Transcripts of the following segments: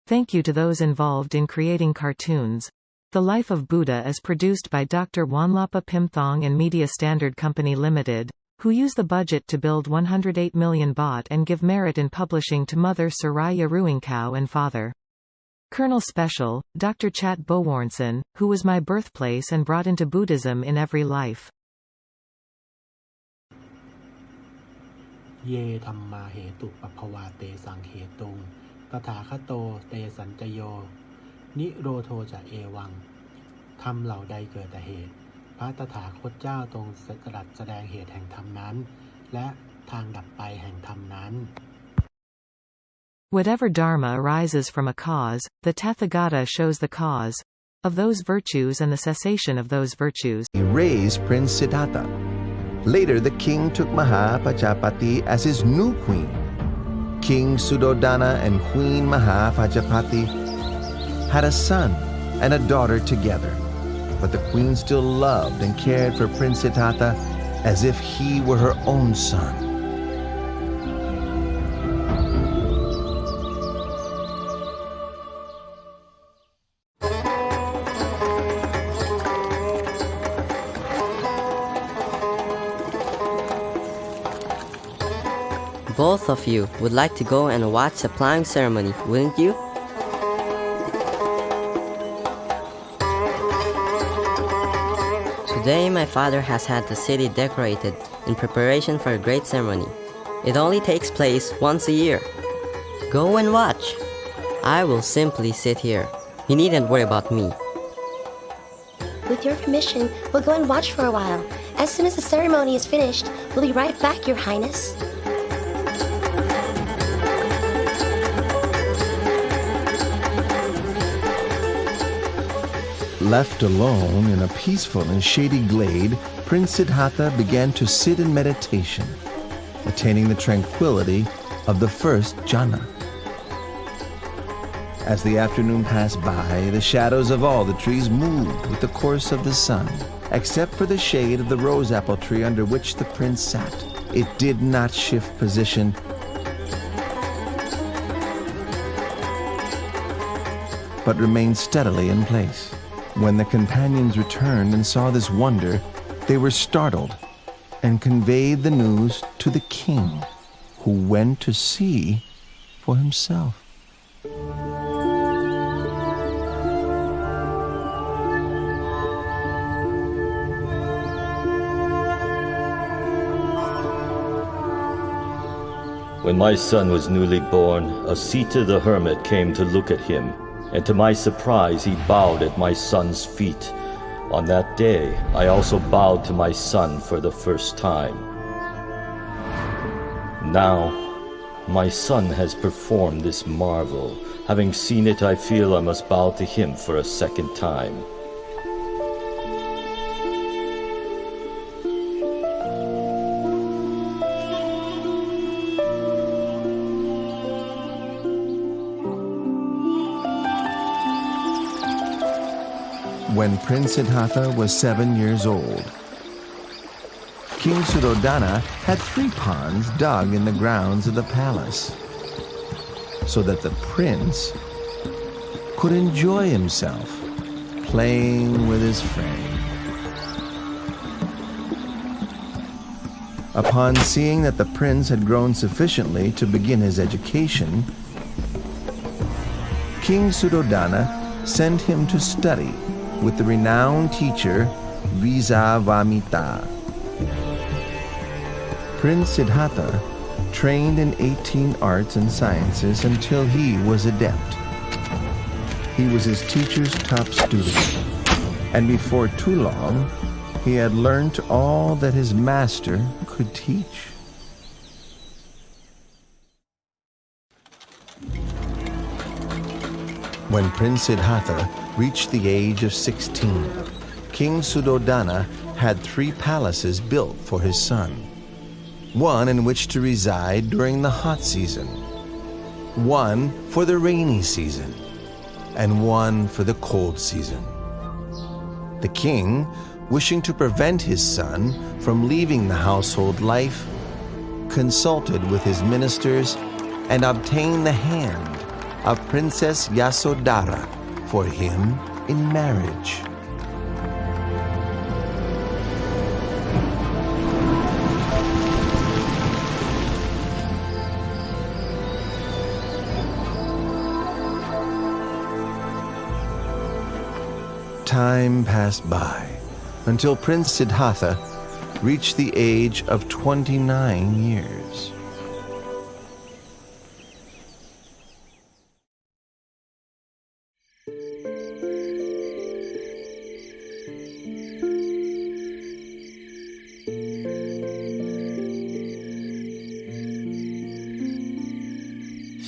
Thank you to those involved in creating cartoons. The Life of Buddha is produced by Dr. Wanlapa Pimthong and Media Standard Company Limited, who use the budget to build 108 million baht and give merit in publishing to Mother Soraya Ruingkau and Father Colonel Special, Dr. Chat Bowarnson, who was my birthplace and brought into Buddhism in every life. เยธัมมาเหตุปัพพวาเตสังเหตุงตถาคโตเตสัญจโยนิโรโธจะเอวังธรรมเหล่าใดเกิดแต่เหตุพระตถาคตเจ้าทรงตรัสแสดงเหตุแห่งธรรมนั้นและทางดับไปแห่งธรรมนั้น Whatever dharma arises from a cause, the Tathagata shows the cause of those virtues and the cessation of those virtues. He raised Prince Siddhartha. Later, the king took Mahapajapati as his new queen. King Suddhodana and Queen Mahapajapati had a son and a daughter together, but the queen still loved and cared for Prince Siddhartha as if he were her own son. Both of you would like to go and watch the plowing ceremony, wouldn't you? Today my father has had the city decorated in preparation for a great ceremony. It only takes place once a year. Go and watch. I will simply sit here. You needn't worry about me. With your permission, we'll go and watch for a while. As soon as the ceremony is finished, we'll be right back, Your Highness. Left alone in a peaceful and shady glade, Prince Siddhartha began to sit in meditation, attaining the tranquility of the first jhana. As the afternoon passed by, the shadows of all the trees moved with the course of the sun, except for the shade of the rose apple tree under which the prince sat. It did not shift position, but remained steadily in place. When the companions returned and saw this wonder, they were startled and conveyed the news to the king, who went to see for himself. When my son was newly born, Asita the hermit came to look at him, and to my surprise he bowed at my son's feet. On that day, I also bowed to my son for the first time. Now, my son has performed this marvel. Having seen it, I feel I must bow to him for a second time. When Prince Siddhartha was 7 years old, King Suddhodana had 3 ponds dug in the grounds of the palace, so that the prince could enjoy himself playing with his friend. Upon seeing that the prince had grown sufficiently to begin his education, King Suddhodana sent him to study with the renowned teacher Vijayavamita. Prince Siddhartha trained in 18 arts and sciences until he was adept. He was his teacher's top student, and before too long, he had learnt all that his master could teach. When Prince Siddhartha reached the age of 16, King Suddhodana had 3 palaces built for his son, one in which to reside during the hot season, one for the rainy season, and one for the cold season. The king, wishing to prevent his son from leaving the household life, consulted with his ministers and obtained the hand of Princess Yasodhara for him in marriage. Time passed by until Prince Siddhartha reached the age of 29 years.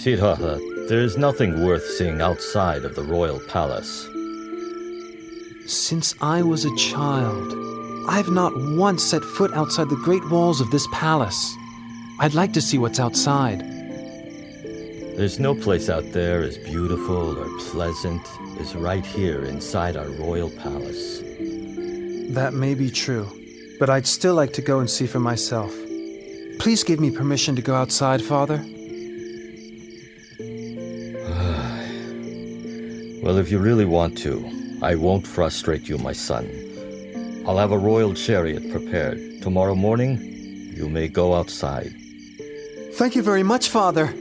Siddhartha, there is nothing worth seeing outside of the royal palace. Since I was a child, I've not once set foot outside the great walls of this palace. I'd like to see what's outside. There's no place out there as beautiful or pleasant as right here inside our royal palace. That may be true, but I'd still like to go and see for myself. Please give me permission to go outside, Father. Well, if you really want to, I won't frustrate you, my son. I'll have a royal chariot prepared. Tomorrow morning, you may go outside. Thank you very much, Father.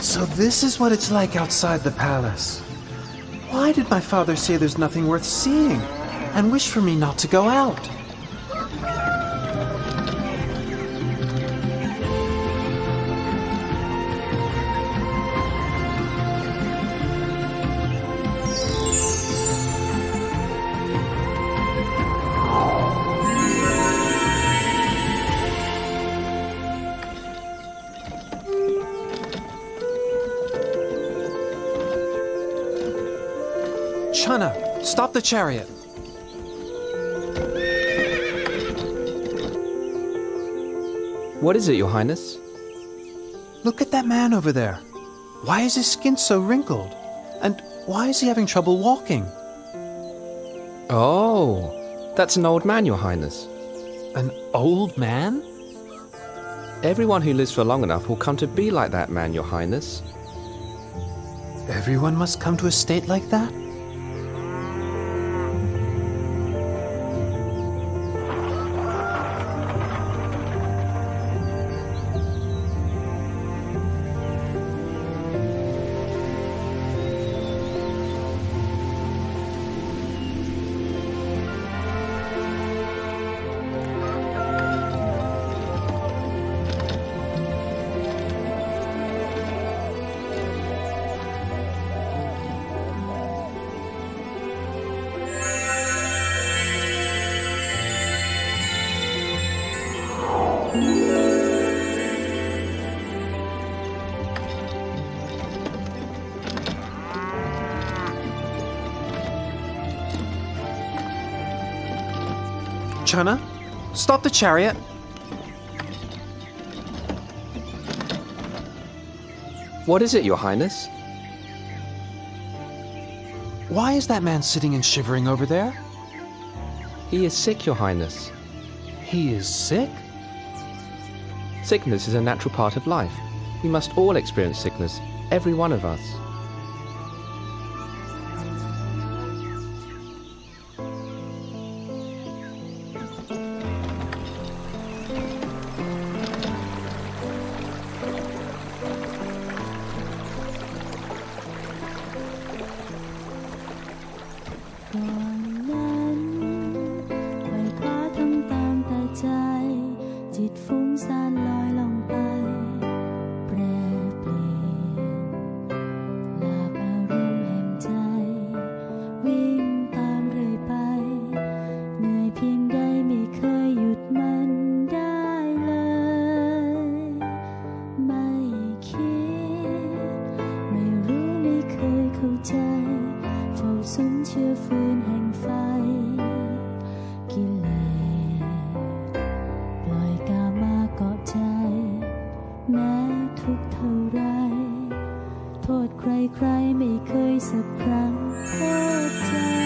So this is what it's like outside the palace. Why did my father say there's nothing worth seeing and wish for me not to go out? Chana, stop the chariot. What is it, Your Highness? Look at that man over there. Why is his skin so wrinkled? And why is he having trouble walking? Oh, that's an old man, Your Highness. An old man? Everyone who lives for long enough will come to be like that man, Your Highness. Everyone must come to a state like that? Chana, stop the chariot. What is it, Your Highness? Why is that man sitting and shivering over there? He is sick, Your Highness. He is sick? Sickness is a natural part of life. We must all experience sickness, every one of us. สุมเชื้อฟืนแห่งไฟกิเลสปล่อยกามาเกาะใจแม้ทุกเท่าไรโทษใครๆไม่เคยสักครั้งโทษใจ